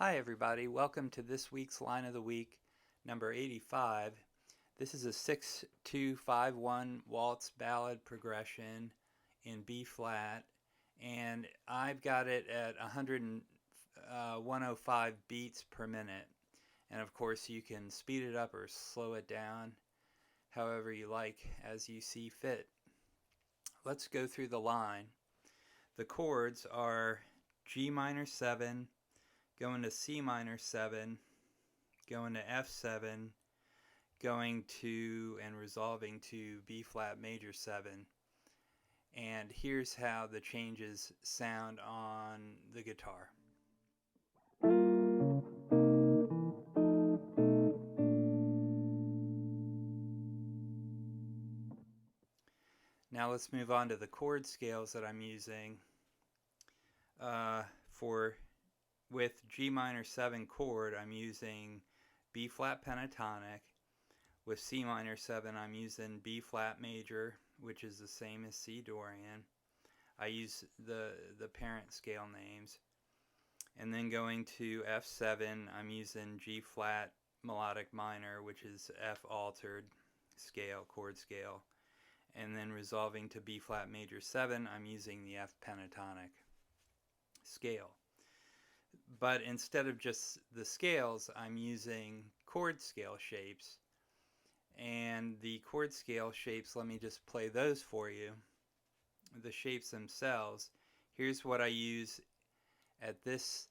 Hi everybody, welcome to this week's Line of the Week, number 85. This is a 6-2-5-1 waltz ballad progression in B flat, and I've got it at 105 beats per minute. And of course you can speed it up or slow it down however you like as you see fit. Let's go through the line. The chords are G minor 7, going to C minor 7, going to F7, going to and resolving to B flat major 7. And here's how the changes sound on the guitar. Now let's move on to the chord scales that I'm using. With G minor 7 chord, I'm using B flat pentatonic. With C minor 7, I'm using B flat major, which is the same as C Dorian. I use the parent scale names. And then going to F7, I'm using G flat melodic minor, which is F altered scale, chord scale. And then resolving to B flat major 7, I'm using the F pentatonic scale. But instead of just the scales, I'm using chord scale shapes. And the chord scale shapes, let me just play those for you. The shapes themselves. Here's what I use at this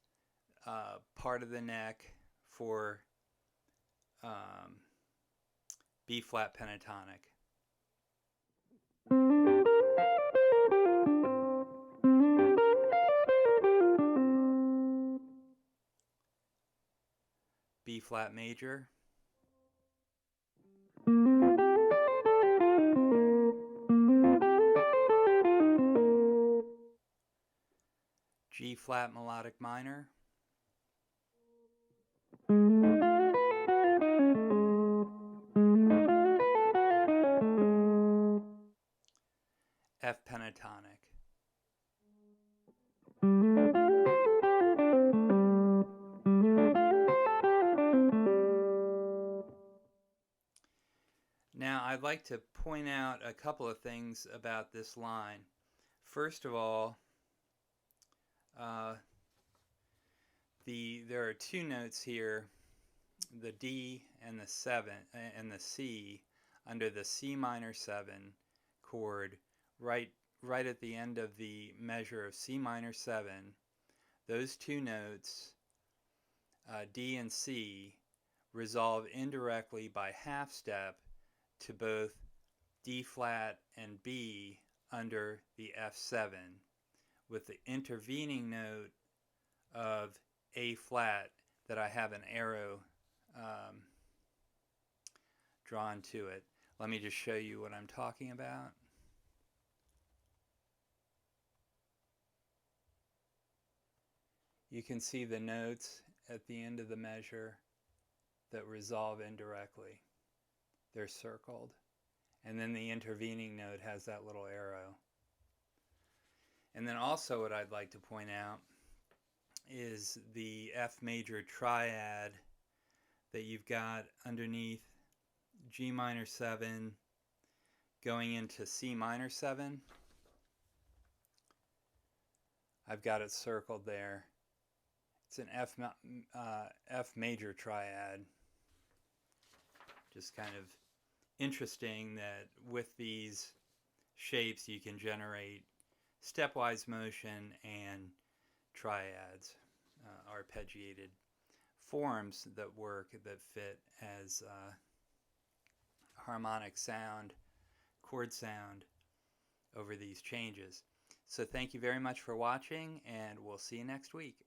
part of the neck for B flat pentatonic. B flat major, G flat melodic minor, F pentatonic. Now I'd like to point out a couple of things about this line. First of all, there are two notes here, the D and the 7 and the C under the C minor 7 chord, right at the end of the measure of C minor 7. Those two notes, D and C, resolve indirectly by half step to both D flat and B under the F7, with the intervening note of A flat that I have an arrow drawn to it. Let me just show you what I'm talking about. You can see the notes at the end of the measure that resolve indirectly. They're circled. And then the intervening note has that little arrow. And then also what I'd like to point out is the F major triad that you've got underneath G minor 7 going into C minor 7. I've got it circled there. It's an F major triad. Just kind of interesting that with these shapes you can generate stepwise motion and triads, arpeggiated forms that work, that fit as harmonic sound, chord sound over these changes. So thank you very much for watching, and we'll see you next week.